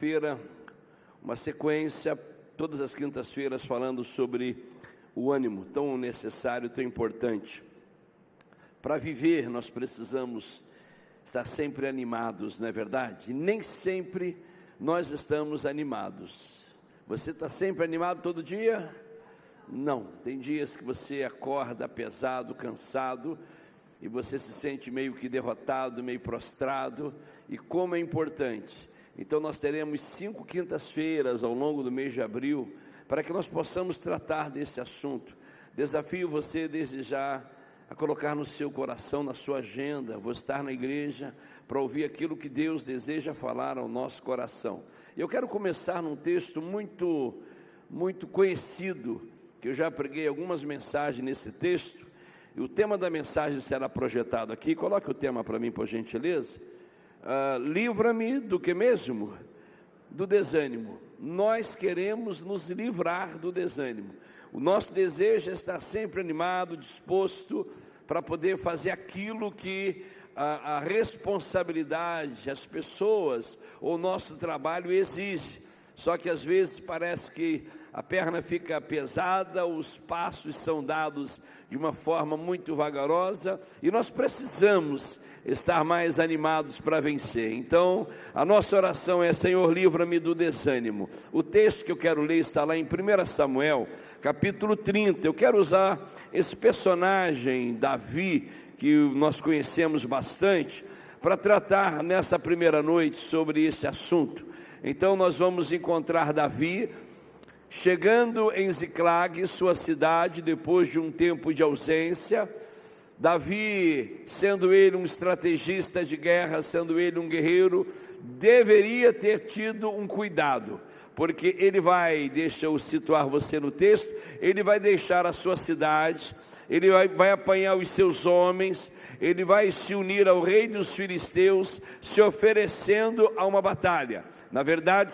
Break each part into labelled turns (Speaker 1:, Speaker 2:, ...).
Speaker 1: Feira, uma sequência, todas as quintas-feiras, falando sobre o ânimo tão necessário, tão importante. Para viver, nós precisamos estar sempre animados, não é verdade? E nem sempre nós estamos animados. Você está sempre animado todo dia? Não, tem dias que você acorda pesado, cansado, e você se sente meio que derrotado, meio prostrado, e como é importante. Então nós teremos 5 quintas-feiras ao longo do mês de abril, para que nós possamos tratar desse assunto. Desafio você desde já a colocar no seu coração, na sua agenda, vou estar na igreja para ouvir aquilo que Deus deseja falar ao nosso coração. Eu quero começar num texto muito conhecido, que eu já preguei algumas mensagens nesse texto, e o tema da mensagem será projetado aqui. Coloque o tema para mim, por gentileza. Livra-me do que mesmo? Do desânimo. Nós queremos nos livrar do desânimo. O nosso desejo é estar sempre animado, disposto para poder fazer aquilo que a responsabilidade, as pessoas ou o nosso trabalho exige. Só que às vezes parece que a perna fica pesada, os passos são dados de uma forma muito vagarosa e nós precisamos estar mais animados para vencer. Então, a nossa oração é: Senhor, livra-me do desânimo. O texto que eu quero ler está lá em 1 Samuel, capítulo 30. Eu quero usar esse personagem, Davi, que nós conhecemos bastante, para tratar nessa primeira noite sobre esse assunto. Então, nós vamos encontrar Davi chegando em Ziclag, sua cidade, depois de um tempo de ausência. Davi, sendo ele um estrategista de guerra, sendo ele um guerreiro, deveria ter tido um cuidado, porque ele vai, deixa eu situar você no texto, ele vai deixar a sua cidade, ele vai apanhar os seus homens, ele vai se unir ao rei dos filisteus, se oferecendo a uma batalha. Na verdade,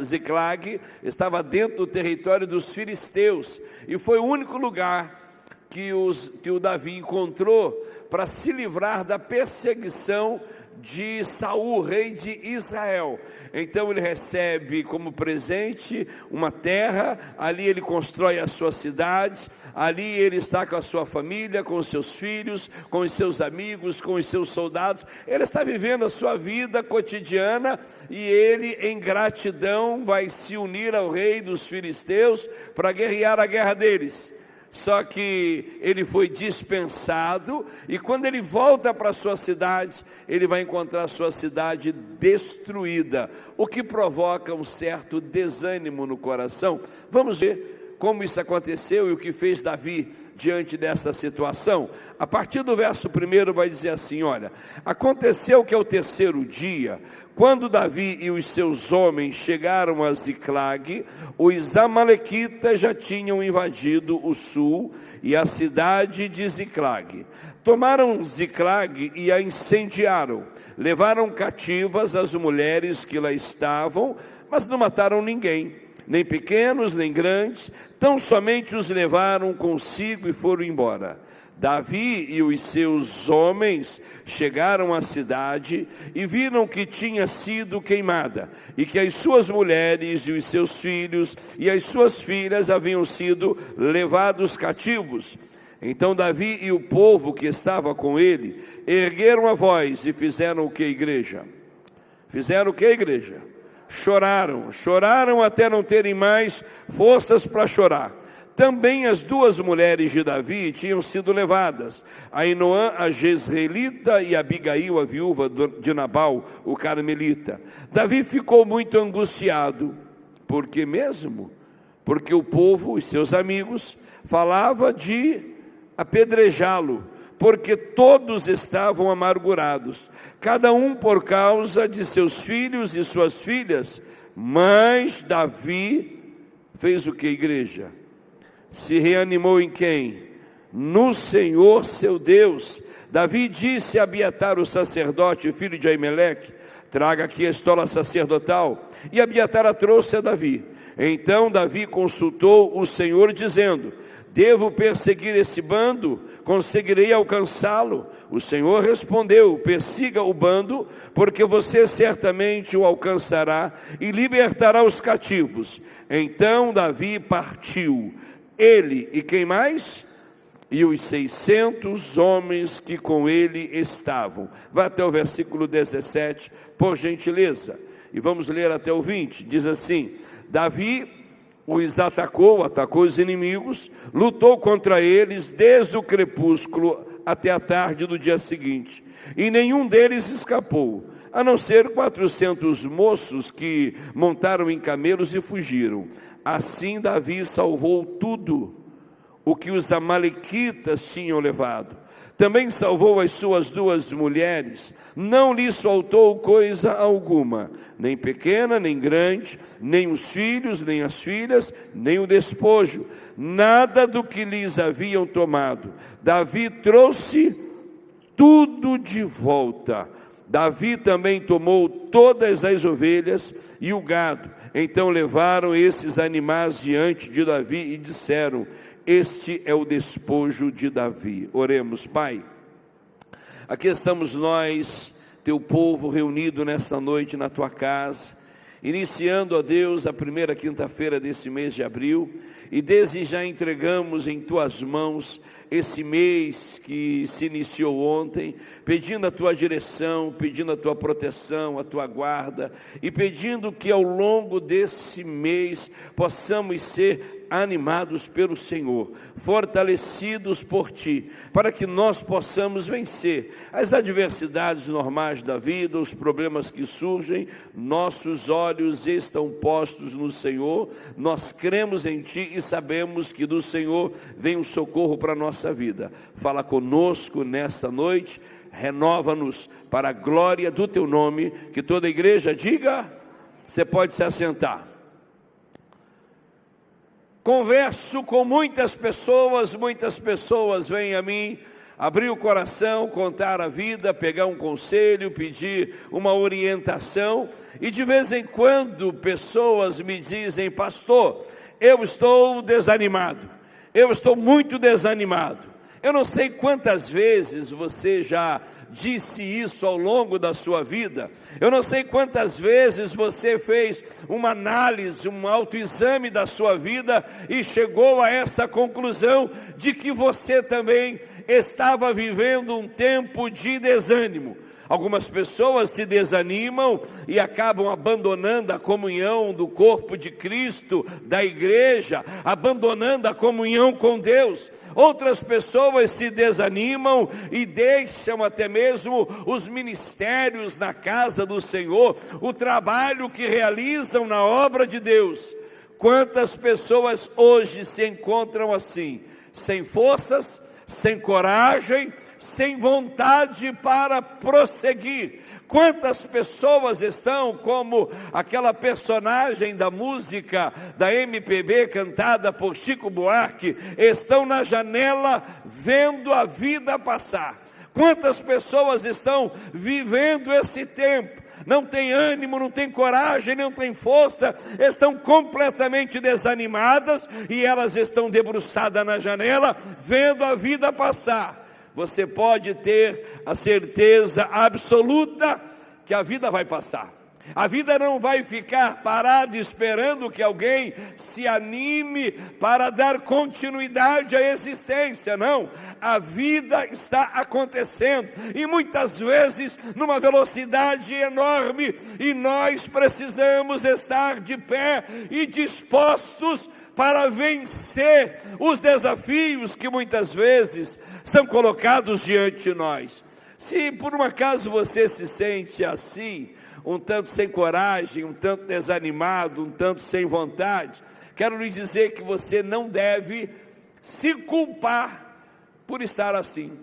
Speaker 1: Ziclag estava dentro do território dos filisteus, e foi o único lugar que o Davi encontrou para se livrar da perseguição de Saul, rei de Israel. Então ele recebe como presente uma terra, ali ele constrói a sua cidade, ali ele está com a sua família, com os seus filhos, com os seus amigos, com os seus soldados. Ele está vivendo a sua vida cotidiana e ele, em gratidão, vai se unir ao rei dos filisteus para guerrear a guerra deles. Só que ele foi dispensado, e quando ele volta para a sua cidade, ele vai encontrar a sua cidade destruída, o que provoca um certo desânimo no coração. Vamos ver como isso aconteceu e o que fez Davi diante dessa situação. A partir do verso 1 vai dizer assim: olha, aconteceu que ao terceiro dia, quando Davi e os seus homens chegaram a Ziclag, os amalequitas já tinham invadido o sul e a cidade de Ziclag. Tomaram Ziclag e a incendiaram, levaram cativas as mulheres que lá estavam, mas não mataram ninguém, nem pequenos nem grandes, tão somente os levaram consigo e foram embora. Davi e os seus homens chegaram à cidade e viram que tinha sido queimada, e que as suas mulheres e os seus filhos e as suas filhas haviam sido levados cativos. Então Davi e o povo que estava com ele ergueram a voz e fizeram o que, igreja? Fizeram o que, igreja? Choraram até não terem mais forças para chorar. Também as 2 mulheres de Davi tinham sido levadas, Ainoã, a jezreelita, e Abigail, a viúva de Nabal, o carmelita. Davi ficou muito angustiado. Por que mesmo? Porque o povo, os seus amigos, falava de apedrejá-lo, porque todos estavam amargurados, cada um por causa de seus filhos e suas filhas. Mas Davi fez o que, igreja? Se reanimou em quem? No Senhor seu Deus. Davi disse a Abiatar, o sacerdote, filho de Aimeleque: traga aqui a estola sacerdotal. E Abiatar a trouxe a Davi. Então Davi consultou o Senhor, dizendo: devo perseguir esse bando? Conseguirei alcançá-lo? O Senhor respondeu: persiga o bando, porque você certamente o alcançará e libertará os cativos. Então Davi partiu, ele e quem mais? E os 600 homens que com ele estavam. Vá até o versículo 17, por gentileza, e vamos ler até o 20. Diz assim: Davi os atacou os inimigos, lutou contra eles desde o crepúsculo até a tarde do dia seguinte, e nenhum deles escapou, a não ser 400 moços que montaram em camelos e fugiram. Assim Davi salvou tudo o que os amalequitas tinham levado. Também salvou as suas 2 mulheres, não lhe soltou coisa alguma, nem pequena, nem grande, nem os filhos, nem as filhas, nem o despojo, nada do que lhes haviam tomado. Davi trouxe tudo de volta. Davi também tomou todas as ovelhas e o gado. Então levaram esses animais diante de Davi e disseram: este é o despojo de Davi. Oremos. Pai, aqui estamos nós, teu povo, reunido nesta noite na tua casa, iniciando, ó Deus, a primeira quinta-feira desse mês de abril, e desde já entregamos em tuas mãos esse mês que se iniciou ontem, pedindo a tua direção, pedindo a tua proteção, a tua guarda, e pedindo que ao longo desse mês possamos ser animados pelo Senhor, fortalecidos por Ti, para que nós possamos vencer as adversidades normais da vida, os problemas que surgem. Nossos olhos estão postos no Senhor, nós cremos em Ti e sabemos que do Senhor vem um socorro para a nossa vida. Fala conosco nesta noite, renova-nos para a glória do Teu nome. Que toda a igreja diga. Você pode se assentar. Converso com muitas pessoas vêm a mim abrir o coração, contar a vida, pegar um conselho, pedir uma orientação, e de vez em quando pessoas me dizem: pastor, eu estou desanimado, eu estou muito desanimado. Eu não sei quantas vezes você já disse isso ao longo da sua vida. Eu não sei quantas vezes você fez uma análise, um autoexame da sua vida e chegou a essa conclusão de que você também estava vivendo um tempo de desânimo. Algumas pessoas se desanimam e acabam abandonando a comunhão do corpo de Cristo, da igreja, abandonando a comunhão com Deus. Outras pessoas se desanimam e deixam até mesmo os ministérios na casa do Senhor, o trabalho que realizam na obra de Deus. Quantas pessoas hoje se encontram assim, sem forças, sem coragem, sem vontade para prosseguir? Quantas pessoas estão como aquela personagem da música da MPB cantada por Chico Buarque, estão na janela vendo a vida passar? Quantas pessoas estão vivendo esse tempo? Não tem ânimo, não tem coragem, não tem força, estão completamente desanimadas e elas estão debruçadas na janela, vendo a vida passar. Você pode ter a certeza absoluta que a vida vai passar. A vida não vai ficar parada esperando que alguém se anime para dar continuidade à existência, não. A vida está acontecendo e muitas vezes numa velocidade enorme, e nós precisamos estar de pé e dispostos para vencer os desafios que muitas vezes são colocados diante de nós. Se por um acaso você se sente assim, um tanto sem coragem, um tanto desanimado, um tanto sem vontade, quero lhe dizer que você não deve se culpar por estar assim,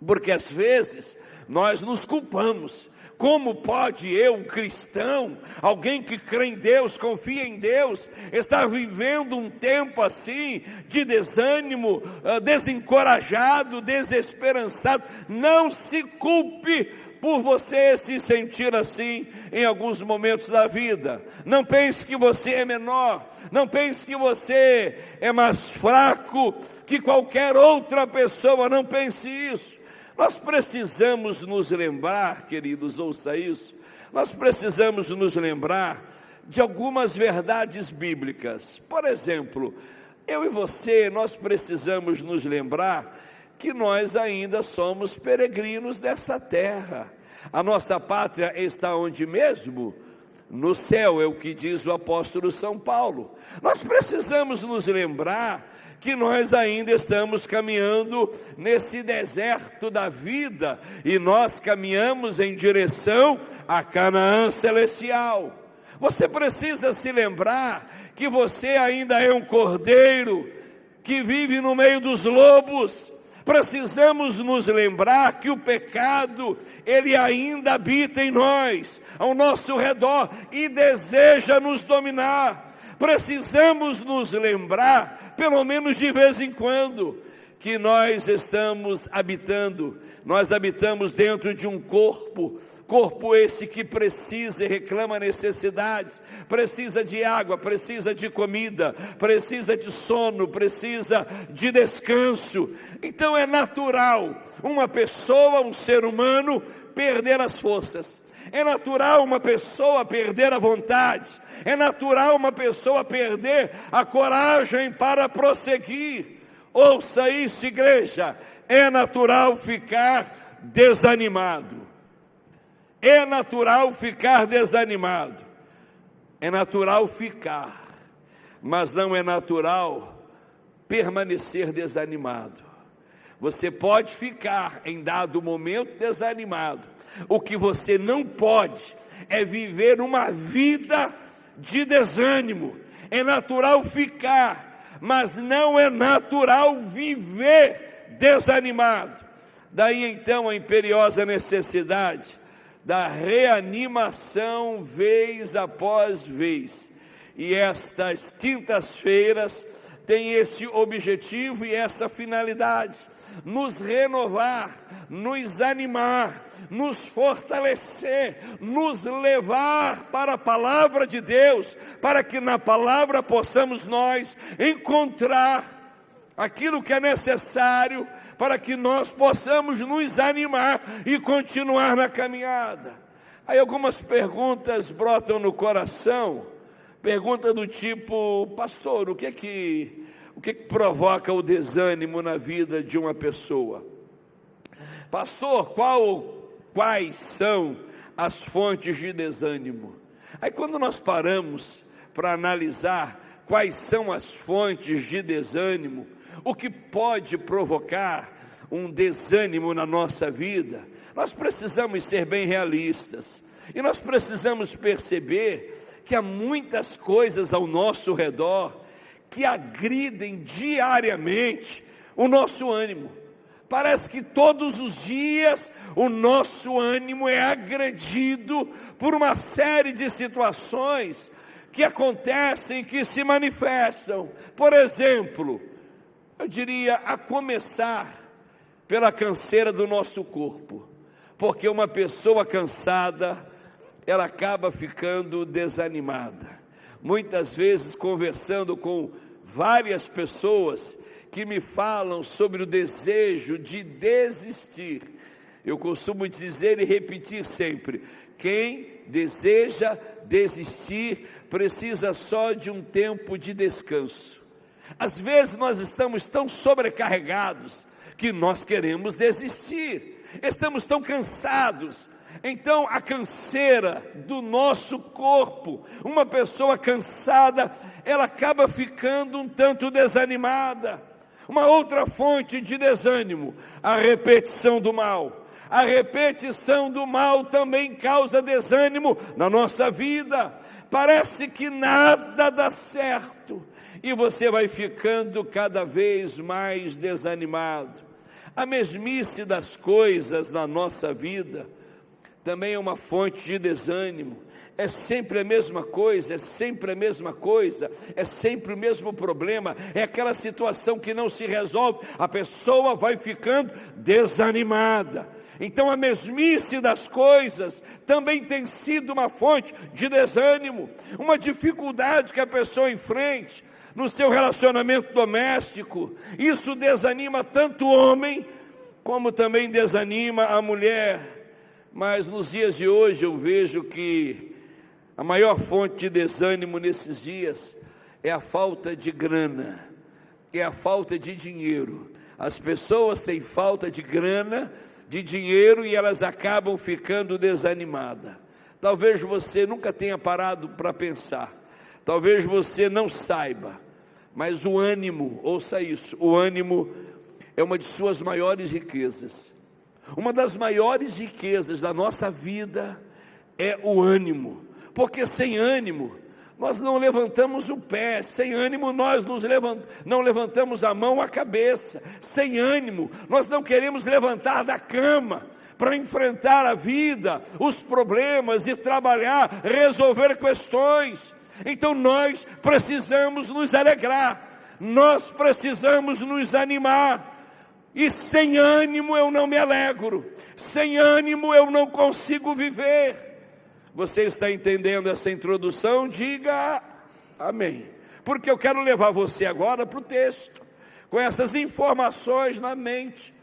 Speaker 1: porque às vezes nós nos culpamos. Como pode eu, um cristão, alguém que crê em Deus, confia em Deus, estar vivendo um tempo assim, de desânimo, desencorajado, desesperançado? Não se culpe por você se sentir assim em alguns momentos da vida. Não pense que você é menor, não pense que você é mais fraco que qualquer outra pessoa, não pense isso. Nós precisamos nos lembrar, queridos, ouça isso, nós precisamos nos lembrar de algumas verdades bíblicas. Por exemplo, eu e você, nós precisamos nos lembrar que nós ainda somos peregrinos dessa terra. A nossa pátria está onde mesmo? No céu, é o que diz o apóstolo São Paulo. Nós precisamos nos lembrar que nós ainda estamos caminhando nesse deserto da vida, e nós caminhamos em direção a Canaã celestial. Você precisa se lembrar que você ainda é um cordeiro que vive no meio dos lobos. Precisamos nos lembrar que o pecado, ele ainda habita em nós, ao nosso redor, e deseja nos dominar. Precisamos nos lembrar, pelo menos de vez em quando, que nós habitamos dentro de um corpo esse que precisa e reclama necessidades, precisa de água, precisa de comida, precisa de sono, precisa de descanso. Então é natural uma pessoa, um ser humano, perder as forças. É natural uma pessoa perder a vontade. É natural uma pessoa perder a coragem para prosseguir. Ouça isso, igreja. É natural ficar desanimado. É natural ficar desanimado. É natural ficar, mas não é natural permanecer desanimado. Você pode ficar em dado momento desanimado. O que você não pode é viver uma vida de desânimo. É natural ficar, mas não é natural viver desanimado. Daí então a imperiosa necessidade da reanimação vez após vez. E estas quintas-feiras têm esse objetivo e essa finalidade: nos renovar, nos animar, nos fortalecer, nos levar para a palavra de Deus, para que na palavra possamos nós encontrar aquilo que é necessário para que nós possamos nos animar e continuar na caminhada. Aí algumas perguntas brotam no coração, pergunta do tipo: pastor, o que é que provoca o desânimo na vida de uma pessoa? Pastor, quais são as fontes de desânimo? Aí quando nós paramos para analisar quais são as fontes de desânimo, o que pode provocar um desânimo na nossa vida, nós precisamos ser bem realistas. E nós precisamos perceber que há muitas coisas ao nosso redor que agridem diariamente o nosso ânimo. Parece que todos os dias o nosso ânimo é agredido por uma série de situações que acontecem, que se manifestam. Por exemplo, eu diria, a começar pela canseira do nosso corpo, porque uma pessoa cansada, ela acaba ficando desanimada. Muitas vezes, conversando com várias pessoas que me falam sobre o desejo de desistir, eu costumo dizer e repetir sempre: quem deseja desistir precisa só de um tempo de descanso. Às vezes nós estamos tão sobrecarregados que nós queremos desistir, estamos tão cansados. Então a canseira do nosso corpo, uma pessoa cansada, ela acaba ficando um tanto desanimada. Uma outra fonte de desânimo, a repetição do mal. A repetição do mal também causa desânimo na nossa vida. Parece que nada dá certo e você vai ficando cada vez mais desanimado. A mesmice das coisas na nossa vida também é uma fonte de desânimo. É sempre a mesma coisa, é sempre a mesma coisa, é sempre o mesmo problema, é aquela situação que não se resolve, a pessoa vai ficando desanimada. Então a mesmice das coisas também tem sido uma fonte de desânimo, uma dificuldade que a pessoa enfrente no seu relacionamento doméstico. Isso desanima tanto o homem como também desanima a mulher. Mas nos dias de hoje eu vejo que a maior fonte de desânimo nesses dias é a falta de grana, é a falta de dinheiro. As pessoas têm falta de grana, de dinheiro, e elas acabam ficando desanimadas. Talvez você nunca tenha parado para pensar, talvez você não saiba, mas o ânimo, ouça isso, o ânimo é uma de suas maiores riquezas. Uma das maiores riquezas da nossa vida é o ânimo, porque sem ânimo nós não levantamos o pé, sem ânimo nós não levantamos a mão, a cabeça, sem ânimo nós não queremos levantar da cama para enfrentar a vida, os problemas e trabalhar, resolver questões. Então nós precisamos nos alegrar, nós precisamos nos animar, e sem ânimo eu não me alegro, sem ânimo eu não consigo viver. Você está entendendo essa introdução? Diga amém, porque eu quero levar você agora para o texto, com essas informações na mente,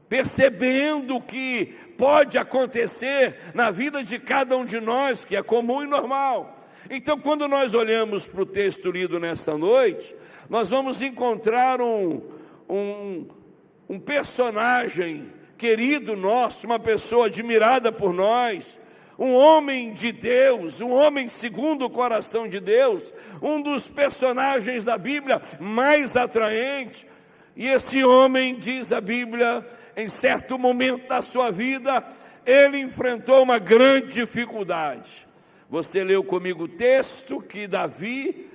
Speaker 1: percebendo o que pode acontecer na vida de cada um de nós, que é comum e normal. Então, quando nós olhamos para o texto lido nessa noite, nós vamos encontrar um personagem querido nosso, uma pessoa admirada por nós, um homem de Deus, um homem segundo o coração de Deus, um dos personagens da Bíblia mais atraente. E esse homem, diz a Bíblia, em certo momento da sua vida, ele enfrentou uma grande dificuldade. Você leu comigo o texto que Davi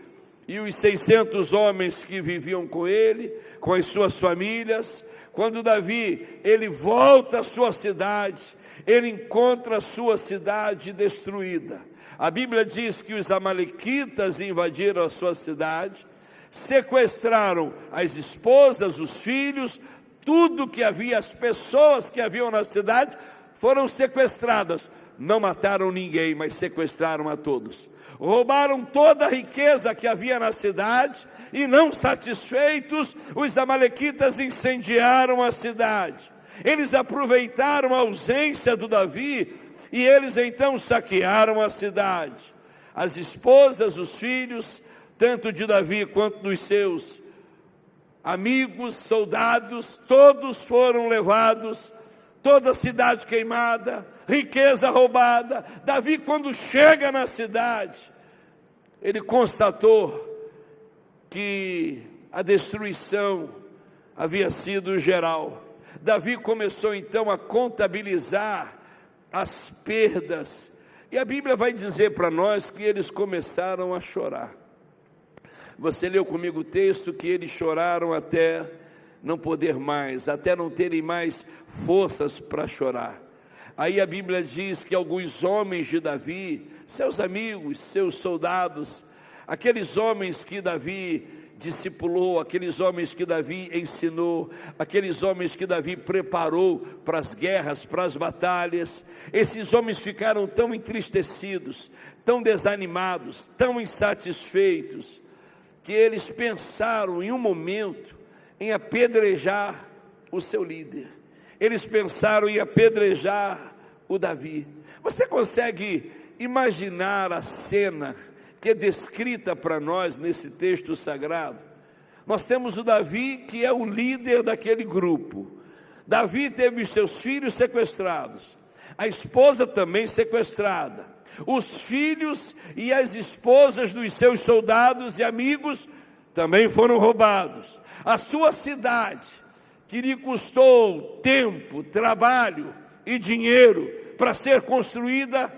Speaker 1: e os 600 homens que viviam com ele, com as suas famílias, quando Davi, ele volta à sua cidade, ele encontra a sua cidade destruída. A Bíblia diz que os amalequitas invadiram a sua cidade, sequestraram as esposas, os filhos, tudo que havia, as pessoas que haviam na cidade foram sequestradas. Não mataram ninguém, mas sequestraram a todos. Roubaram toda a riqueza que havia na cidade, e não satisfeitos, os amalequitas incendiaram a cidade. Eles aproveitaram a ausência do Davi, e eles então saquearam a cidade. As esposas, os filhos, tanto de Davi quanto dos seus amigos, soldados, todos foram levados, toda a cidade queimada, riqueza roubada. Davi, quando chega na cidade, ele constatou que a destruição havia sido geral. Davi começou então a contabilizar as perdas, e a Bíblia vai dizer para nós que eles começaram a chorar. Você leu comigo o texto que eles choraram até não poder mais, até não terem mais forças para chorar. Aí a Bíblia diz que alguns homens de Davi, seus amigos, seus soldados, aqueles homens que Davi discipulou, aqueles homens que Davi ensinou, aqueles homens que Davi preparou para as guerras, para as batalhas, esses homens ficaram tão entristecidos, tão desanimados, tão insatisfeitos, que eles pensaram em um momento em apedrejar o seu líder. Eles pensaram em apedrejar o Davi. Você consegue imaginar a cena que é descrita para nós nesse texto sagrado? Nós temos o Davi, que é o líder daquele grupo. Davi teve os seus filhos sequestrados, a esposa também sequestrada, os filhos e as esposas dos seus soldados e amigos também foram roubados. A sua cidade, que lhe custou tempo, trabalho e dinheiro para ser construída,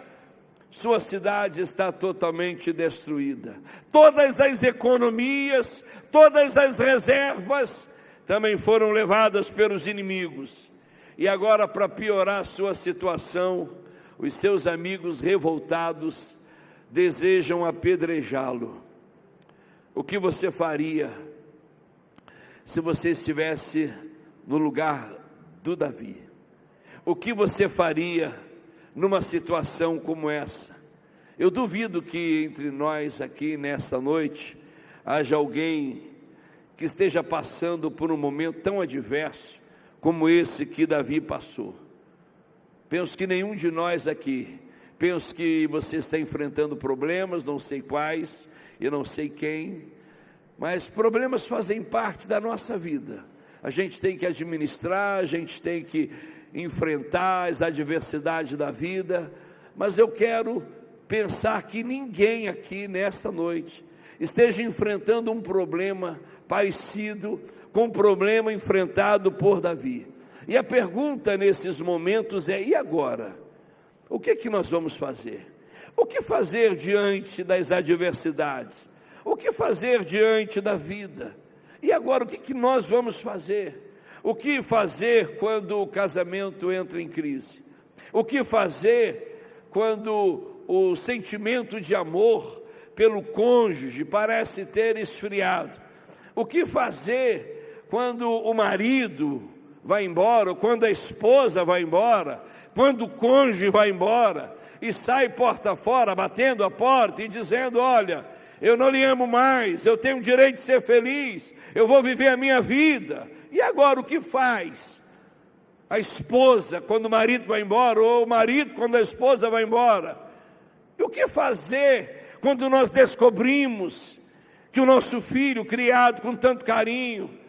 Speaker 1: sua cidade está totalmente destruída. Todas as economias, todas as reservas também foram levadas pelos inimigos. E agora, para piorar a sua situação, os seus amigos revoltados desejam apedrejá-lo. O que você faria se você estivesse no lugar do Davi? O que você faria numa situação como essa? Eu duvido que entre nós aqui nessa noite haja alguém que esteja passando por um momento tão adverso como esse que Davi passou. Penso que nenhum de nós aqui, penso que você está enfrentando problemas, não sei quais, e não sei quem, mas problemas fazem parte da nossa vida. A gente tem que administrar, a gente tem que enfrentar as adversidades da vida, mas eu quero pensar que ninguém aqui nesta noite esteja enfrentando um problema parecido com o problema enfrentado por Davi. E a pergunta nesses momentos é: e agora? O que é que nós vamos fazer? O que fazer diante das adversidades? O que fazer diante da vida? E agora, o que é que nós vamos fazer? O que fazer quando o casamento entra em crise? O que fazer quando o sentimento de amor pelo cônjuge parece ter esfriado? O que fazer quando o marido vai embora, ou quando a esposa vai embora, quando o cônjuge vai embora e sai porta fora, batendo a porta e dizendo: olha, eu não lhe amo mais, eu tenho o direito de ser feliz, eu vou viver a minha vida. E agora o que faz a esposa quando o marido vai embora, ou o marido quando a esposa vai embora? E o que fazer quando nós descobrimos que o nosso filho, criado com tanto carinho,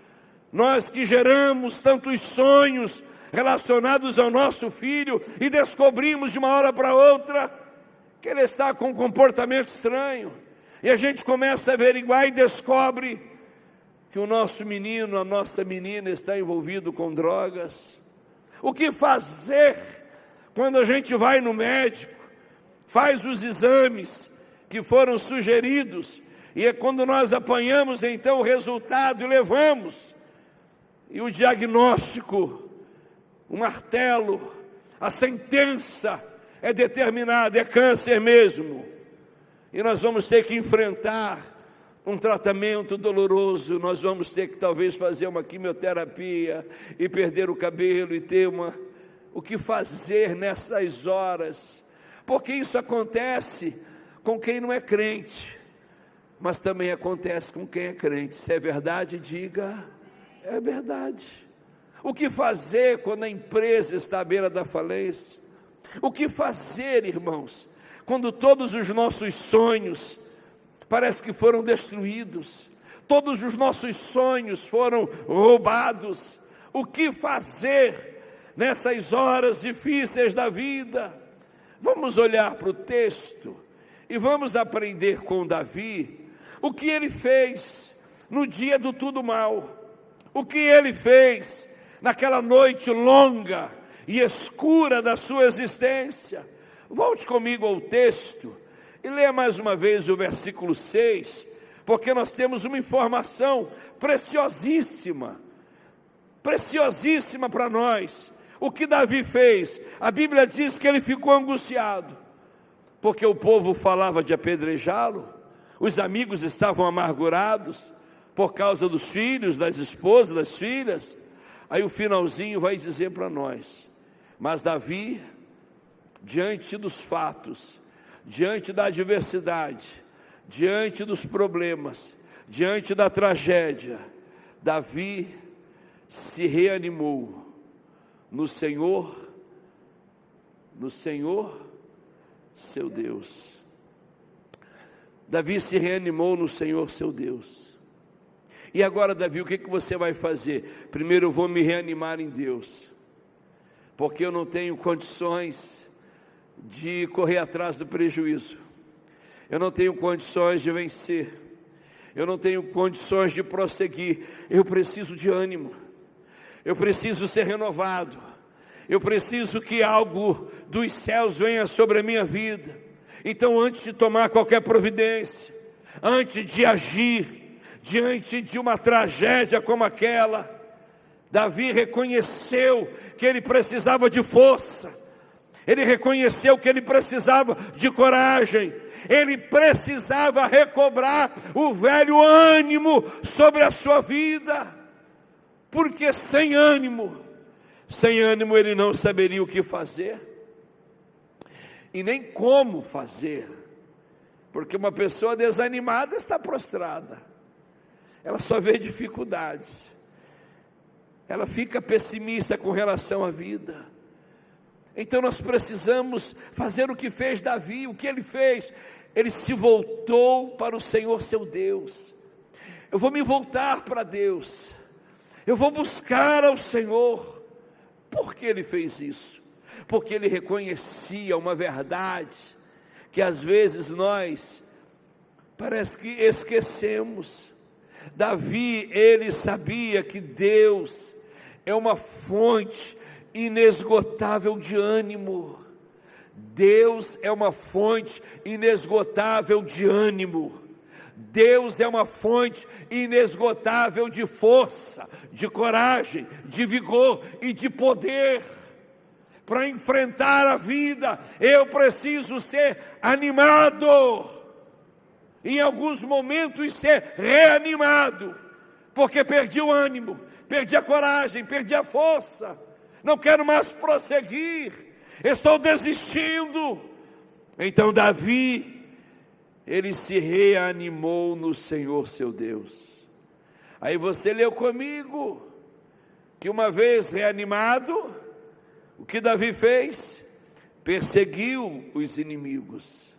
Speaker 1: nós que geramos tantos sonhos relacionados ao nosso filho, e descobrimos de uma hora para outra que ele está com um comportamento estranho, e a gente começa a averiguar e descobre que o nosso menino, a nossa menina está envolvido com drogas? O que fazer quando a gente vai no médico, faz os exames que foram sugeridos, e é quando nós apanhamos então o resultado e levamos, e o diagnóstico, o martelo, a sentença é determinada, é câncer mesmo, e nós vamos ter que enfrentar um tratamento doloroso, nós vamos ter que talvez fazer uma quimioterapia e perder o cabelo e ter o que fazer nessas horas, porque isso acontece com quem não é crente, mas também acontece com quem é crente. Se é verdade, diga: é verdade. O que fazer quando a empresa está à beira da falência? O que fazer, irmãos, quando todos os nossos sonhos parece que foram destruídos, todos os nossos sonhos foram roubados? O que fazer nessas horas difíceis da vida? Vamos olhar para o texto e vamos aprender com Davi o que ele fez no dia do tudo mal, o que ele fez naquela noite longa e escura da sua existência. Volte comigo ao texto e leia mais uma vez o versículo 6, porque nós temos uma informação preciosíssima para nós. O que Davi fez? A Bíblia diz que ele ficou angustiado, porque o povo falava de apedrejá-lo, os amigos estavam amargurados por causa dos filhos, das esposas, das filhas. Aí o finalzinho vai dizer para nós: mas Davi, diante dos fatos, diante da adversidade, diante dos problemas, diante da tragédia, Davi se reanimou no Senhor, seu Deus. Davi se reanimou no Senhor, seu Deus. E agora, Davi, o que você vai fazer? Primeiro eu vou me reanimar em Deus, porque eu não tenho condições de correr atrás do prejuízo, eu não tenho condições de vencer, eu não tenho condições de prosseguir. Eu preciso de ânimo, eu preciso ser renovado, eu preciso que algo dos céus venha sobre a minha vida. Então, antes de tomar qualquer providência, antes de agir diante de uma tragédia como aquela, Davi reconheceu que ele precisava de força, ele reconheceu que ele precisava de coragem, ele precisava recobrar o velho ânimo sobre a sua vida, porque sem ânimo ele não saberia o que fazer, e nem como fazer, porque uma pessoa desanimada está prostrada, ela só vê dificuldades. ela fica pessimista com relação à vida. Então nós precisamos fazer o que fez Davi. O que ele fez? Ele se voltou para o Senhor seu Deus. Eu vou me voltar para Deus, eu vou buscar ao Senhor. Por que ele fez isso? Porque ele reconhecia uma verdade que às vezes nós parece que esquecemos. Davi, ele sabia que Deus é uma fonte inesgotável de ânimo. Deus é uma fonte inesgotável de ânimo. Deus é uma fonte inesgotável de força, de coragem, de vigor e de poder. Para enfrentar a vida, eu preciso ser animado. Em alguns momentos ser reanimado, porque perdi o ânimo, perdi a coragem, perdi a força, não quero mais prosseguir, estou desistindo. Então Davi, ele se reanimou no Senhor seu Deus. Aí você leu comigo, que uma vez reanimado, o que Davi fez? Perseguiu os inimigos,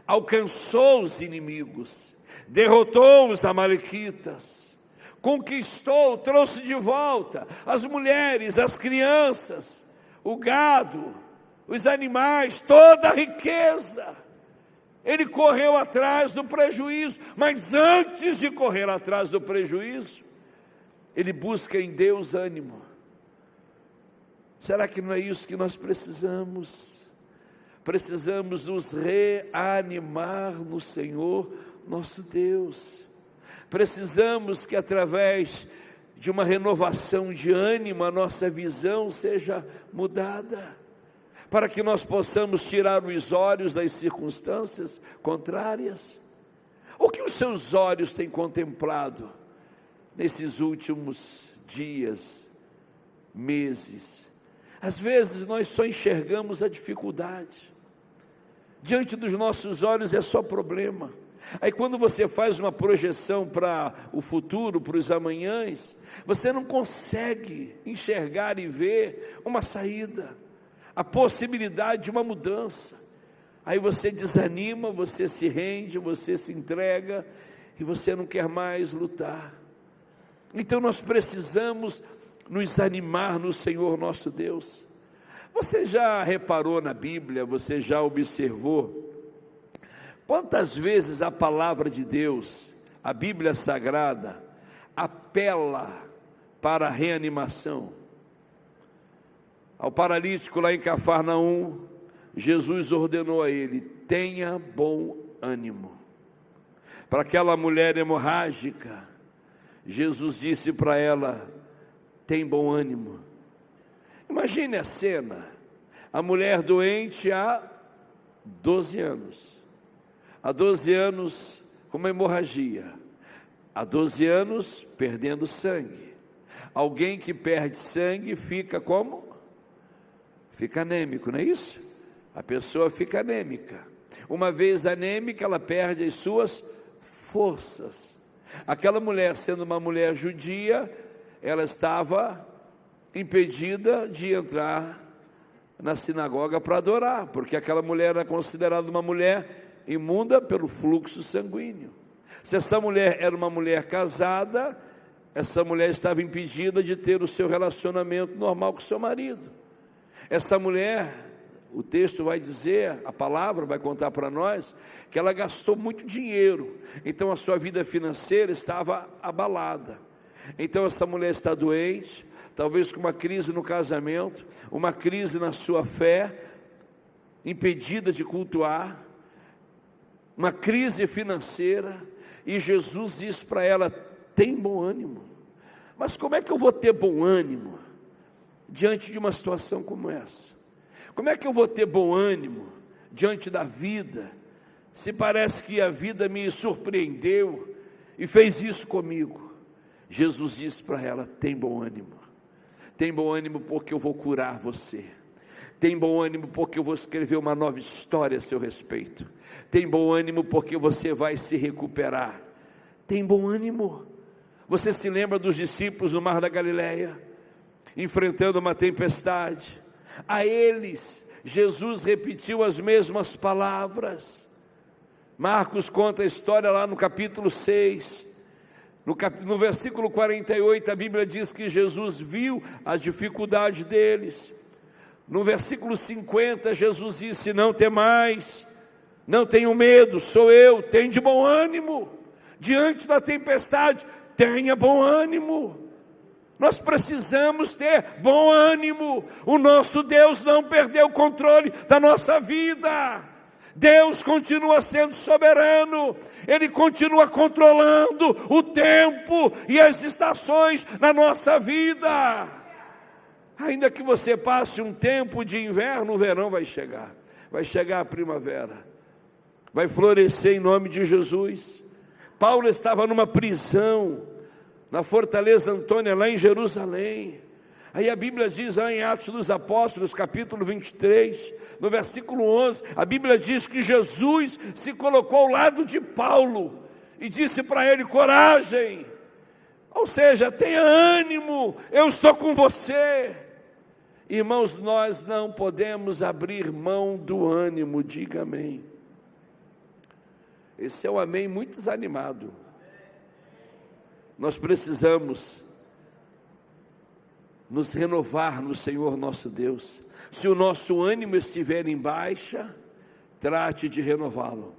Speaker 1: alcançou os inimigos, derrotou os amalequitas, conquistou, trouxe de volta as mulheres, as crianças, o gado, os animais, toda a riqueza. Ele correu atrás do prejuízo, mas antes de correr atrás do prejuízo, ele busca em Deus ânimo. Será que não é isso que nós precisamos? Precisamos nos reanimar no Senhor nosso Deus. Precisamos que através de uma renovação de ânimo, a nossa visão seja mudada, para que nós possamos tirar os olhos das circunstâncias contrárias. O que os seus olhos têm contemplado nesses últimos dias, meses? Às vezes nós só enxergamos a dificuldade, diante dos nossos olhos é só problema. Aí quando você faz uma projeção para o futuro, para os amanhãs, você não consegue enxergar e ver uma saída, a possibilidade de uma mudança. Aí você desanima, você se rende, você se entrega e você não quer mais lutar. Então nós precisamos nos animar no Senhor nosso Deus. Você já reparou na Bíblia, você já observou quantas vezes a palavra de Deus, a Bíblia Sagrada, apela para a reanimação? Ao paralítico lá em Cafarnaum, Jesus ordenou a ele: tenha bom ânimo. Para aquela mulher hemorrágica, Jesus disse para ela: tem bom ânimo. Imagine a cena, a mulher doente há 12 anos, há 12 anos com uma hemorragia, há 12 anos perdendo sangue. Alguém que perde sangue fica como? Fica anêmico, não é isso? A pessoa fica anêmica. Uma vez anêmica, ela perde as suas forças. Aquela mulher, sendo uma mulher judia, ela estava impedida de entrar na sinagoga para adorar, porque aquela mulher era considerada uma mulher imunda pelo fluxo sanguíneo. Se essa mulher era uma mulher casada, essa mulher estava impedida de ter o seu relacionamento normal com o seu marido. Essa mulher, o texto vai dizer, a palavra vai contar para nós, que ela gastou muito dinheiro, então a sua vida financeira estava abalada. Então essa mulher está doente, talvez com uma crise no casamento, uma crise na sua fé, impedida de cultuar, uma crise financeira, e Jesus diz para ela: tem bom ânimo. Mas como é que eu vou ter bom ânimo diante de uma situação como essa? Como é que eu vou ter bom ânimo diante da vida, se parece que a vida me surpreendeu e fez isso comigo? Jesus disse para ela: tem bom ânimo. Tem bom ânimo porque eu vou curar você. Tem bom ânimo porque eu vou escrever uma nova história a seu respeito. Tem bom ânimo porque você vai se recuperar. Tem bom ânimo. Você se lembra dos discípulos no Mar da Galileia? enfrentando uma tempestade. A eles, Jesus repetiu as mesmas palavras. Marcos conta a história lá no capítulo 6. No versículo 48, a Bíblia diz que Jesus viu as dificuldades deles. No versículo 50, Jesus disse: não temais, não tenham medo, sou eu, tenha de bom ânimo. Diante da tempestade, tenha bom ânimo. Nós precisamos ter bom ânimo. O nosso Deus não perdeu o controle da nossa vida. Deus continua sendo soberano. Ele continua controlando o tempo e as estações na nossa vida. Ainda que você passe um tempo de inverno, o verão vai chegar. Vai chegar a primavera. Vai florescer em nome de Jesus. Paulo estava numa prisão, na Fortaleza Antônia, lá em Jerusalém. Aí a Bíblia diz lá em Atos dos Apóstolos, capítulo 23, no versículo 11, a Bíblia diz que Jesus se colocou ao lado de Paulo e disse para ele: coragem, ou seja, tenha ânimo, eu estou com você. Irmãos, nós não podemos abrir mão do ânimo, diga amém. Esse é um amém muito desanimado. Nós precisamos nos renovar no Senhor nosso Deus. Se o nosso ânimo estiver em baixa, trate de renová-lo.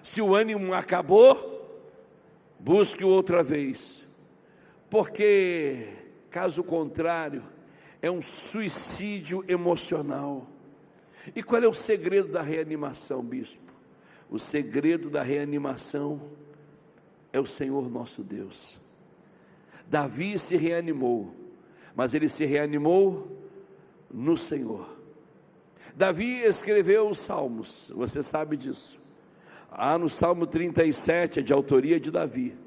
Speaker 1: Se o ânimo acabou, busque outra vez, porque caso contrário, é um suicídio emocional. E qual é o segredo da reanimação, bispo? O segredo da reanimação é o Senhor nosso Deus. Davi se reanimou, mas ele se reanimou no Senhor. Davi escreveu os Salmos, você sabe disso. No Salmo 37, é de autoria de Davi.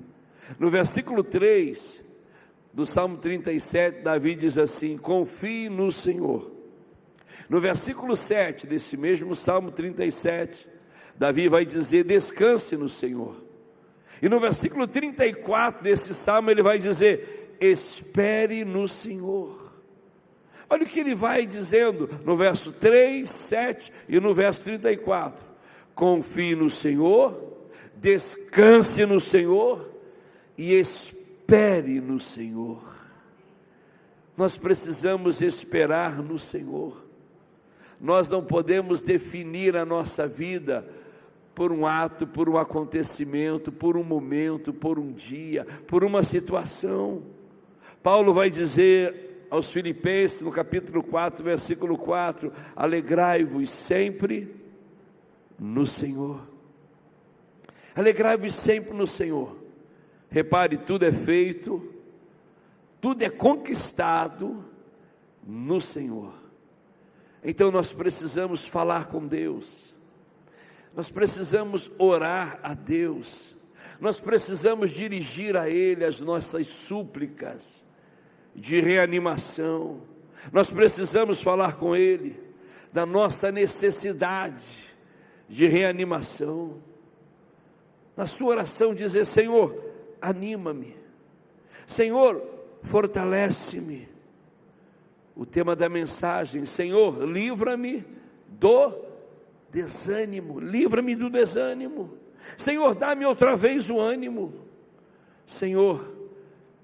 Speaker 1: No versículo 3 do Salmo 37, Davi diz assim: confie no Senhor. No versículo 7 desse mesmo Salmo 37, Davi vai dizer: descanse no Senhor. E no versículo 34 desse Salmo ele vai dizer: espere no Senhor. Olha o que ele vai dizendo no verso 3, 7 e no verso 34. Confie no Senhor, descanse no Senhor e espere no Senhor. Nós precisamos esperar no Senhor. Nós não podemos definir a nossa vida por um ato, por um acontecimento, por um momento, por um dia, por uma situação. Paulo vai dizer aos Filipenses, no capítulo 4, versículo 4, alegrai-vos sempre no Senhor. Alegrai-vos sempre no Senhor. Repare, tudo é feito, tudo é conquistado no Senhor. Então nós precisamos falar com Deus. Nós precisamos orar a Deus, nós precisamos dirigir a Ele as nossas súplicas de reanimação, nós precisamos falar com Ele da nossa necessidade de reanimação. Na sua oração dizer: Senhor, anima-me, Senhor, fortalece-me. O tema da mensagem: Senhor, livra-me do desânimo, livra-me do desânimo. Senhor, dá-me outra vez o ânimo. Senhor,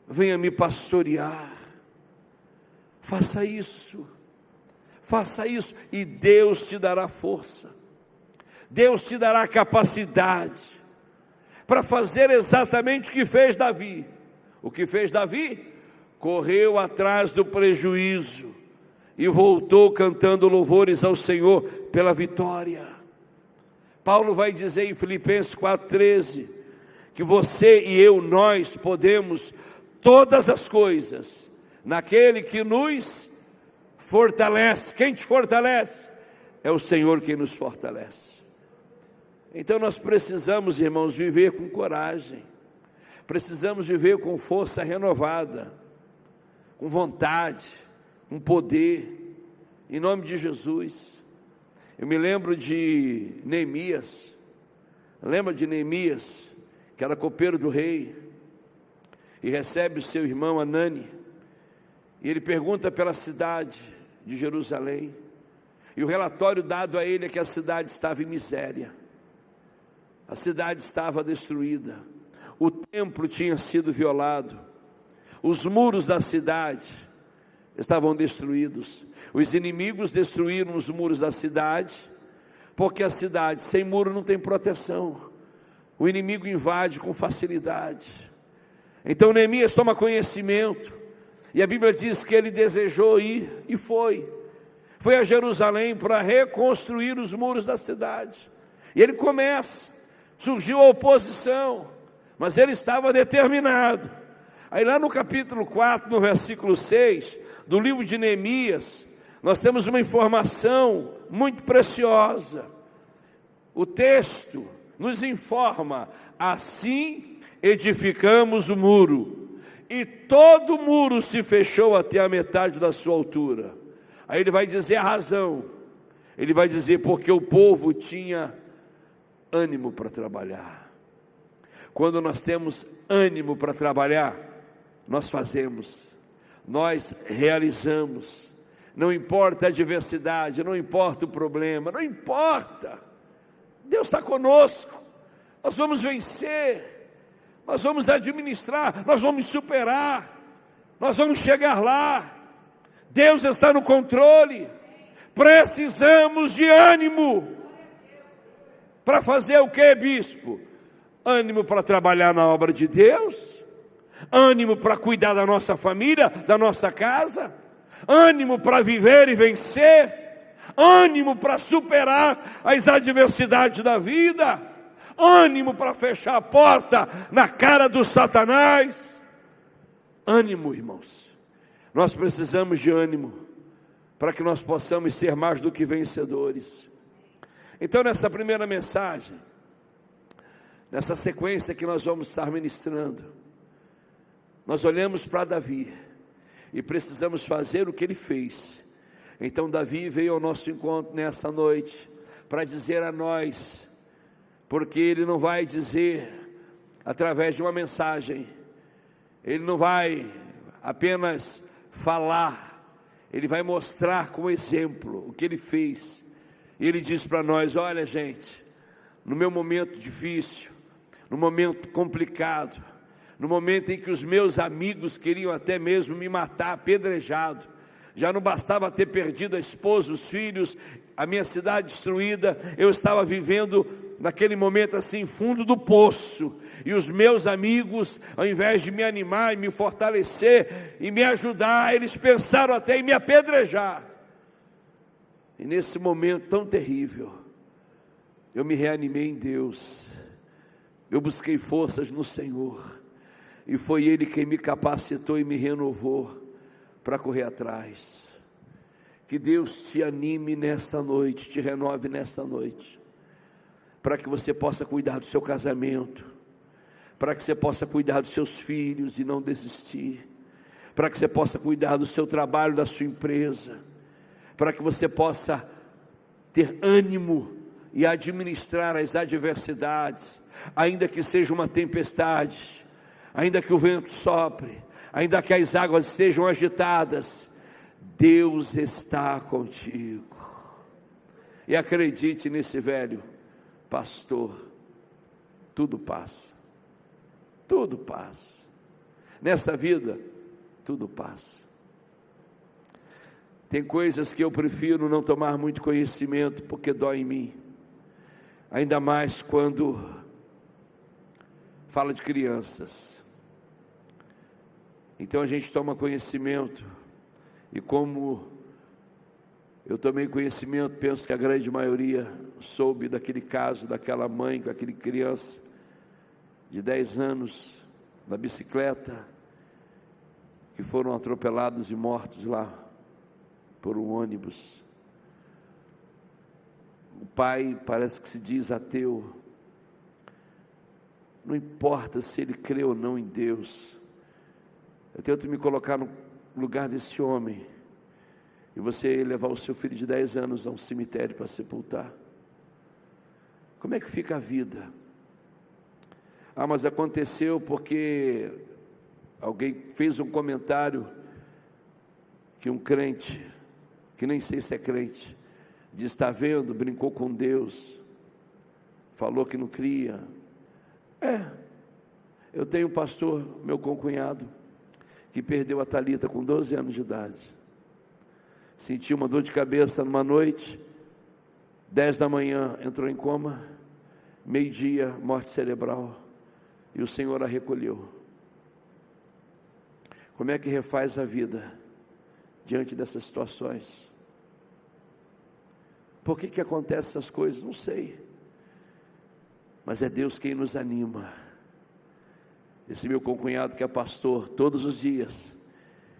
Speaker 1: venha me pastorear. Faça isso e Deus te dará força. Deus te dará capacidade para fazer exatamente o que fez Davi. O que fez Davi? Correu atrás do prejuízo e voltou cantando louvores ao Senhor pela vitória. Paulo vai dizer em Filipenses 4,13 que você e eu, nós podemos todas as coisas naquele que nos fortalece. Quem te fortalece? É o Senhor quem nos fortalece. Então nós precisamos, irmãos, viver com coragem, precisamos viver com força renovada, com vontade, com poder, em nome de Jesus. Eu me lembro de Neemias. Lembra de Neemias, que era copeiro do rei, e recebe o seu irmão Anani, E ele pergunta pela cidade de Jerusalém. E o relatório dado a ele é que a cidade estava em miséria. A cidade estava destruída. O templo tinha sido violado. Os muros da cidade estavam destruídos. Os inimigos destruíram os muros da cidade, porque a cidade sem muro não tem proteção. O inimigo invade com facilidade. Então Neemias toma conhecimento, e a Bíblia diz que ele desejou ir, e foi a Jerusalém para reconstruir os muros da cidade. E ele começa, surgiu a oposição, mas ele estava determinado. Aí lá no capítulo 4, no versículo 6, do livro de Neemias, nós temos uma informação muito preciosa. O texto nos informa: assim edificamos o muro, e todo o muro se fechou até a metade da sua altura. Aí ele vai dizer a razão. Ele vai dizer porque o povo tinha ânimo para trabalhar. Quando nós temos ânimo para trabalhar, nós fazemos, nós realizamos. Não importa a adversidade, não importa o problema, não importa. Deus está conosco. Nós vamos vencer, nós vamos administrar, nós vamos superar, nós vamos chegar lá. Deus está no controle. Precisamos de ânimo. Para fazer o que, bispo? Ânimo para trabalhar na obra de Deus, ânimo para cuidar da nossa família, da nossa casa, ânimo para viver e vencer, ânimo para superar as adversidades da vida, ânimo para fechar a porta na cara do Satanás. Ânimo, irmãos. Nós precisamos de ânimo para que nós possamos ser mais do que vencedores. Então, nessa primeira mensagem, nessa sequência que nós vamos estar ministrando, nós olhamos para Davi e precisamos fazer o que ele fez. Então Davi veio ao nosso encontro nessa noite para dizer a nós, porque ele não vai dizer através de uma mensagem, ele não vai apenas falar, ele vai mostrar com exemplo o que ele fez. E ele diz para nós: olha, gente, no meu momento difícil, no momento complicado, no momento em que os meus amigos queriam até mesmo me matar, apedrejado, já não bastava ter perdido a esposa, os filhos, a minha cidade destruída, eu estava vivendo naquele momento assim, fundo do poço, e os meus amigos, ao invés de me animar e me fortalecer e me ajudar, eles pensaram até em me apedrejar. E nesse momento tão terrível, eu me reanimei em Deus, eu busquei forças no Senhor, e foi Ele quem me capacitou e me renovou para correr atrás. Que Deus te anime nessa noite, te renove nessa noite, para que você possa cuidar do seu casamento, para que você possa cuidar dos seus filhos e não desistir, para que você possa cuidar do seu trabalho, da sua empresa, para que você possa ter ânimo e administrar as adversidades, ainda que seja uma tempestade, ainda que o vento sopre, ainda que as águas estejam agitadas, Deus está contigo. E acredite nesse velho pastor, tudo passa. Tudo passa. Nessa vida, tudo passa. Tem coisas que eu prefiro não tomar muito conhecimento, porque dói em mim. Ainda mais quando fala de crianças. Então a gente toma conhecimento, e como eu tomei conhecimento, penso que a grande maioria soube daquele caso, daquela mãe com aquele criança de 10 anos, na bicicleta, que foram atropelados e mortos lá, por um ônibus. O pai parece que se diz ateu, não importa se ele crê ou não em Deus. Eu tento me colocar no lugar desse homem, e você levar o seu filho de 10 anos a um cemitério para sepultar. Como é que fica a vida? Ah, mas aconteceu porque alguém fez um comentário que um crente, que nem sei se é crente, diz: está vendo, brincou com Deus, falou que não cria. Eu tenho um pastor, meu concunhado, que perdeu a Thalita com 12 anos de idade. Sentiu uma dor de cabeça numa noite, 10 da manhã entrou em coma, meio-dia, morte cerebral, e o Senhor a recolheu. Como é que refaz a vida diante dessas situações? Por que acontecem essas coisas? Não sei, mas é Deus quem nos anima. Esse meu concunhado que é pastor, todos os dias,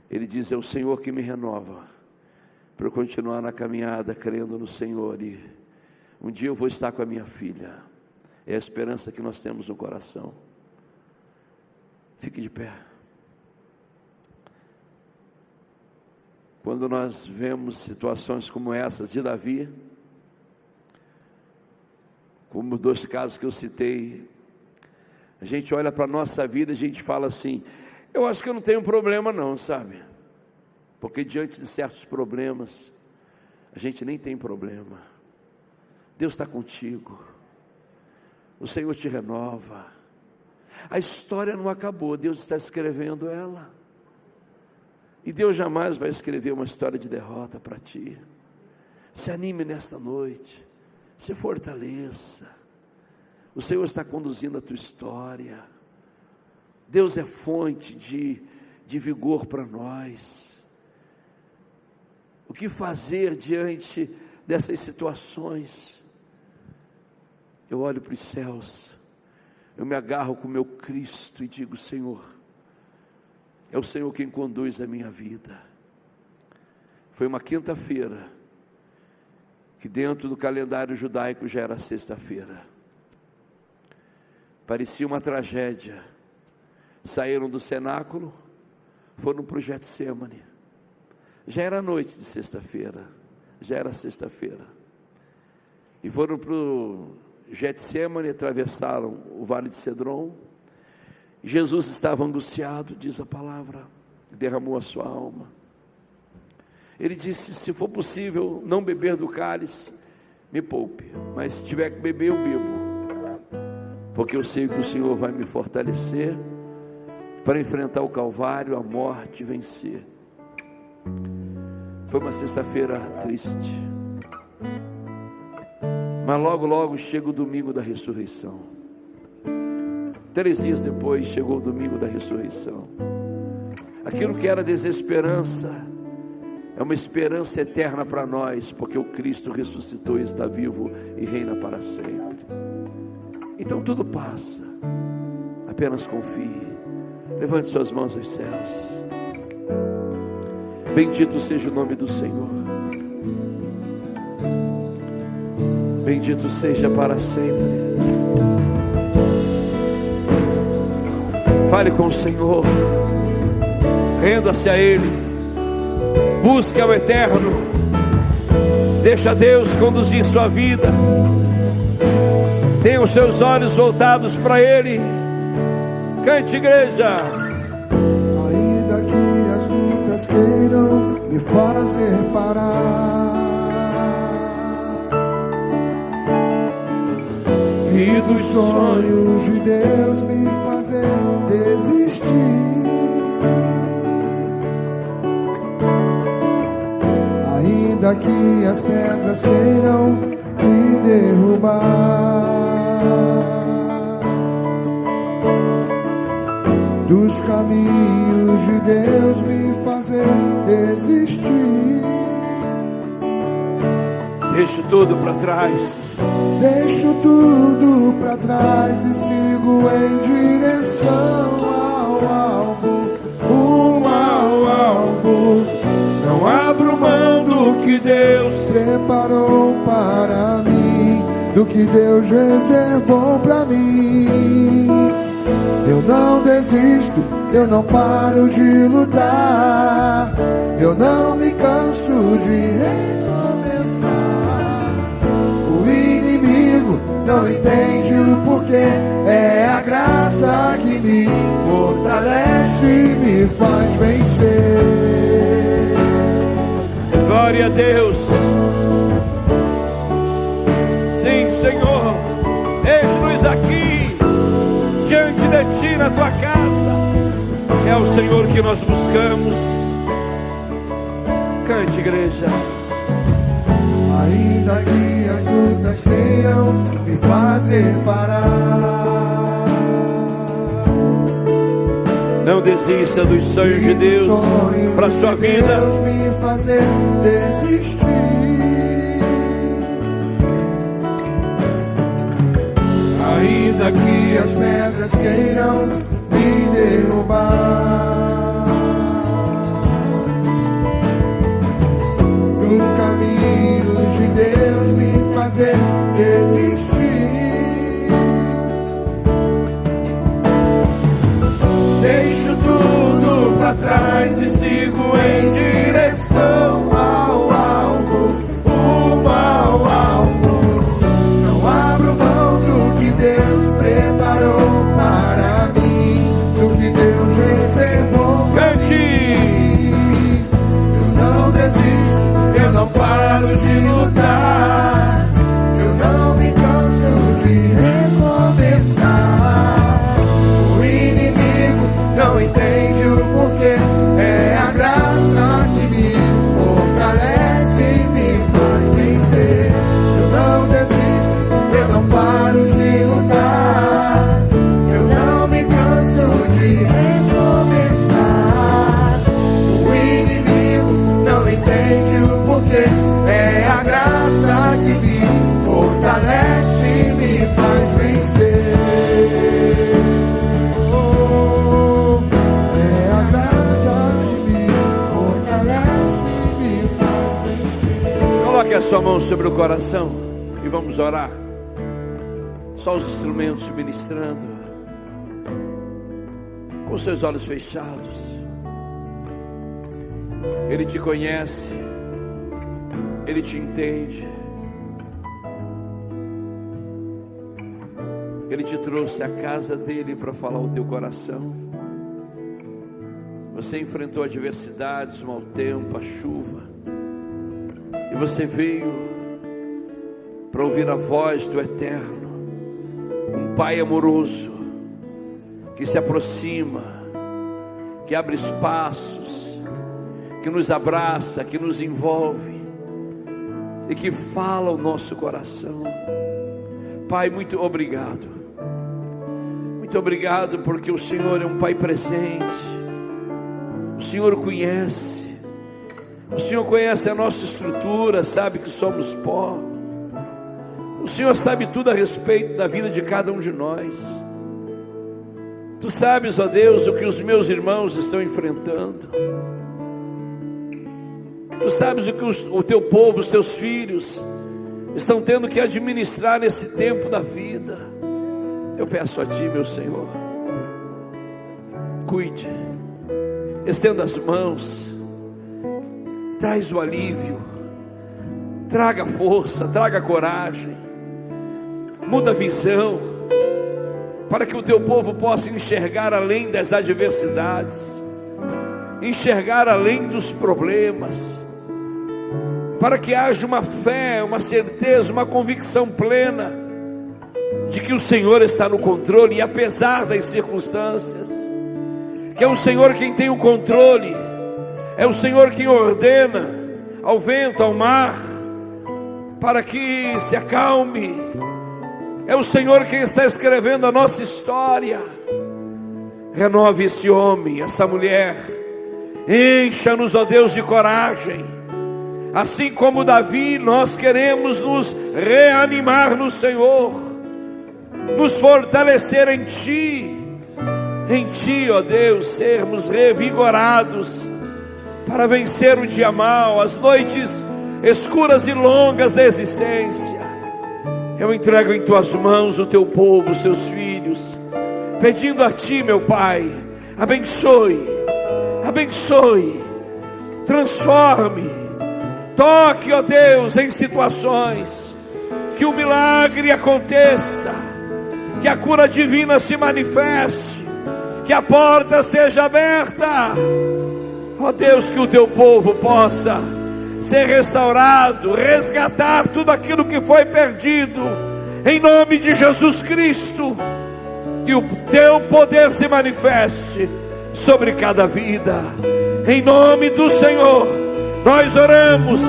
Speaker 1: ele diz: é o Senhor que me renova, para eu continuar na caminhada, crendo no Senhor, e um dia eu vou estar com a minha filha. É a esperança que nós temos no coração. Fique de pé. Quando nós vemos situações como essas de Davi, como 2 casos que eu citei, a gente olha para a nossa vida e a gente fala assim: eu acho que eu não tenho problema não, sabe? Porque diante de certos problemas, a gente nem tem problema. Deus está contigo, o Senhor te renova, a história não acabou, Deus está escrevendo ela, e Deus jamais vai escrever uma história de derrota para ti. Se anime nesta noite, se fortaleça, o Senhor está conduzindo a tua história. Deus é fonte de vigor para nós. O que fazer diante dessas situações? Eu olho para os céus, eu me agarro com o meu Cristo e digo: Senhor, é o Senhor quem conduz a minha vida. Foi uma quinta-feira, que dentro do calendário judaico já era sexta-feira. Parecia uma tragédia. Saíram do cenáculo, foram para o Getsêmani. Já era noite de sexta-feira, já era sexta-feira. E foram para o Getsêmani, atravessaram o vale de Cedron. Jesus estava angustiado, diz a palavra, derramou a sua alma. Ele disse: se for possível não beber do cálice, me poupe, mas se tiver que beber, eu bebo, porque eu sei que o Senhor vai me fortalecer para enfrentar o Calvário, a morte, e vencer. Foi uma sexta-feira triste, mas logo chega o domingo da ressurreição. 3 dias depois chegou o domingo da ressurreição. Aquilo que era desesperança é uma esperança eterna para nós, porque o Cristo ressuscitou e está vivo e reina para sempre. Então tudo passa, apenas confie. Levante suas mãos aos céus. Bendito seja o nome do Senhor, bendito seja para sempre. Fale com o Senhor, renda-se a Ele, busque ao Eterno, deixa Deus conduzir sua vida, tenha os seus olhos voltados para Ele. Cante, igreja.
Speaker 2: Ainda que as lutas queiram me fazer parar, e dos sonhos de Deus me fazer desistir, ainda que as pedras queiram me derrubar, dos caminhos de Deus me fazer desistir,
Speaker 1: deixo tudo para trás,
Speaker 2: deixo tudo para trás e sigo em direção ao alvo, rumo ao alvo. Não abro mão do que Deus preparou para mim, do que Deus reservou para mim. Eu não desisto, eu não paro de lutar, eu não me canso de recomeçar. O inimigo não entende o porquê, é a graça que me fortalece e me faz vencer.
Speaker 1: Glória a Deus. Sim, Senhor, eis-nos aqui diante de Ti na Tua casa. É o Senhor que nós buscamos. Cante, igreja.
Speaker 2: Ainda que as lutas venham me fazer parar,
Speaker 1: não desista dos sonhos de Deus para a sua vida.
Speaker 2: Deus me fazer desistir. Ainda que as pedras queiram me derrubar, dos caminhos de Deus me fazer desistir. Deixo tudo pra trás e sigo em direção ao alvo, rumo ao alvo. Não abro mão do que Deus preparou para mim, do que Deus reservou pra mim. Eu não desisto, eu não paro de lutar, eu não me canso de recomeçar. O inimigo não entende o porquê, é a graça que me fortalece e me faz vencer. Eu não desisto, eu não paro de lutar, eu não me canso de recomeçar. O inimigo não entende o porquê, é a graça que me fortalece e me faz vencer. É a graça que me fortalece e me faz vencer.
Speaker 1: Coloque a sua mão sobre o coração e vamos orar. Só os instrumentos ministrando, com seus olhos fechados. Ele te conhece, Ele te entende. Ele te trouxe à casa dele para falar o teu coração. Você enfrentou adversidades, o mau tempo, a chuva, e você veio para ouvir a voz do Eterno, um Pai amoroso que se aproxima, que abre espaços, que nos abraça, que nos envolve e que fala o nosso coração. Pai, muito obrigado. Muito obrigado porque o Senhor é um Pai presente. O Senhor conhece. O Senhor conhece a nossa estrutura, sabe que somos pó. O Senhor sabe tudo a respeito da vida de cada um de nós. Tu sabes, ó Deus, o que os meus irmãos estão enfrentando. Tu sabes o que o teu povo, os teus filhos estão tendo que administrar nesse tempo da vida. Eu peço a Ti, meu Senhor, cuide, estenda as mãos, traz o alívio, traga força, traga coragem, muda a visão, para que o Teu povo possa enxergar além das adversidades, enxergar além dos problemas, para que haja uma fé, uma certeza, uma convicção plena de que o Senhor está no controle, e apesar das circunstâncias, que é o Senhor quem tem o controle, é o Senhor quem ordena ao vento, ao mar, para que se acalme, é o Senhor quem está escrevendo a nossa história. Renove esse homem, essa mulher, encha-nos, ó Deus, de coragem, assim como Davi, nós queremos nos reanimar no Senhor, nos fortalecer em Ti, ó Deus, sermos revigorados para vencer o dia mau, as noites escuras e longas da existência. Eu entrego em Tuas mãos o Teu povo, os Teus filhos, pedindo a Ti, meu Pai, abençoe, transforme, toque, ó Deus, em situações, que o milagre aconteça, que a cura divina se manifeste, que a porta seja aberta, ó Deus, que o Teu povo possa ser restaurado, resgatar tudo aquilo que foi perdido, em nome de Jesus Cristo. Que o teu poder se manifeste sobre cada vida, em nome do Senhor. Nós oramos,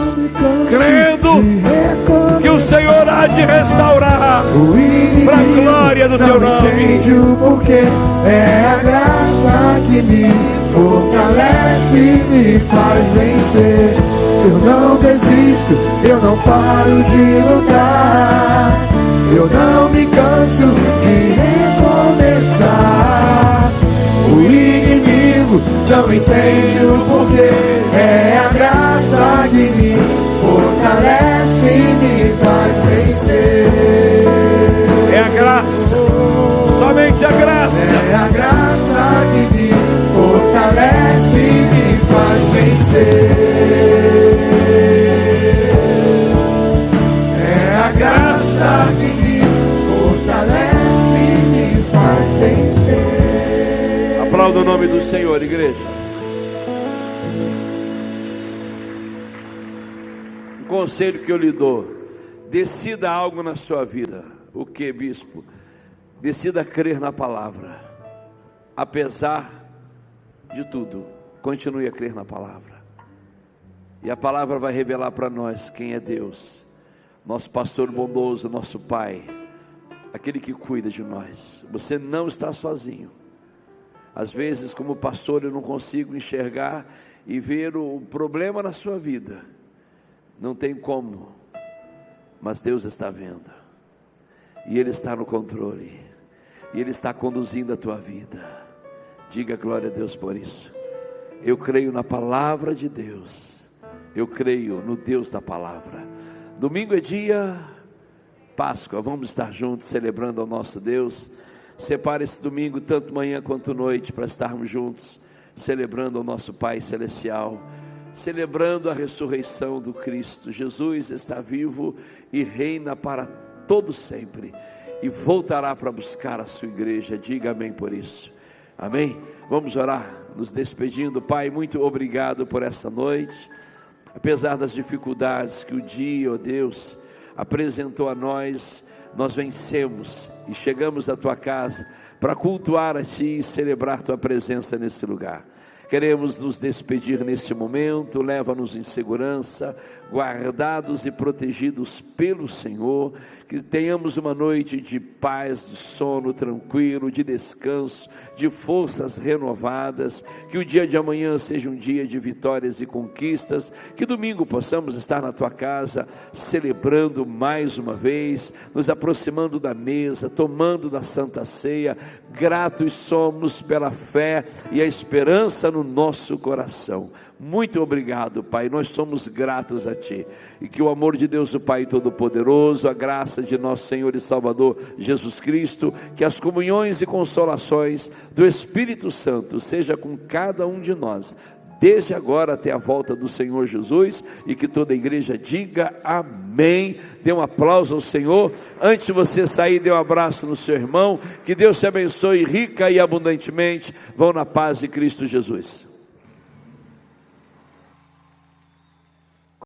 Speaker 1: crendo que o Senhor há de restaurar para a glória do teu nome.
Speaker 2: Entende o porquê, é a graça que me fortalece e me faz vencer. Eu não desisto, eu não paro de lutar, eu não me canso de recomeçar. O inimigo não entende o porquê, é a graça que me fortalece e me faz vencer.
Speaker 1: É a graça, somente a graça.
Speaker 2: É a graça que me fortalece e me faz vencer. É a graça que me fortalece e me faz vencer.
Speaker 1: Aplauda o nome do Senhor, igreja. Um conselho que eu lhe dou: decida algo na sua vida. O que, bispo? Decida crer na palavra. Apesar de tudo, continue a crer na palavra. E a palavra vai revelar para nós quem é Deus, nosso pastor bondoso, nosso Pai, aquele que cuida de nós. Você não está sozinho. Às vezes, como pastor, eu não consigo enxergar e ver o problema na sua vida. Não tem como, mas Deus está vendo, e Ele está no controle, e Ele está conduzindo a tua vida. Diga glória a Deus por isso. Eu creio na palavra de Deus, eu creio no Deus da palavra. Domingo é dia Páscoa, vamos estar juntos celebrando ao nosso Deus. Separe esse domingo, tanto manhã quanto noite, para estarmos juntos celebrando ao nosso Pai Celestial, celebrando a ressurreição do Cristo. Jesus está vivo e reina para todo sempre, e voltará para buscar a sua igreja. Diga amém por isso. Amém? Vamos orar, nos despedindo. Pai, muito obrigado por essa noite. Apesar das dificuldades que o dia, ó Deus, apresentou a nós, nós vencemos e chegamos à tua casa para cultuar a ti e celebrar tua presença nesse lugar. Queremos nos despedir neste momento. Leva-nos em segurança, guardados e protegidos pelo Senhor. Que tenhamos uma noite de paz, de sono tranquilo, de descanso, de forças renovadas. Que o dia de amanhã seja um dia de vitórias e conquistas. Que domingo possamos estar na tua casa, celebrando mais uma vez, nos aproximando da mesa, tomando da Santa Ceia. Gratos somos pela fé e a esperança no nosso coração. Muito obrigado, Pai, nós somos gratos a Ti, e que o amor de Deus, o Pai Todo-Poderoso, a graça de nosso Senhor e Salvador Jesus Cristo, que as comunhões e consolações do Espírito Santo seja com cada um de nós, desde agora até a volta do Senhor Jesus, e que toda a igreja diga amém. Dê um aplauso ao Senhor. Antes de você sair, dê um abraço no seu irmão. Que Deus te abençoe rica e abundantemente. Vão na paz de Cristo Jesus.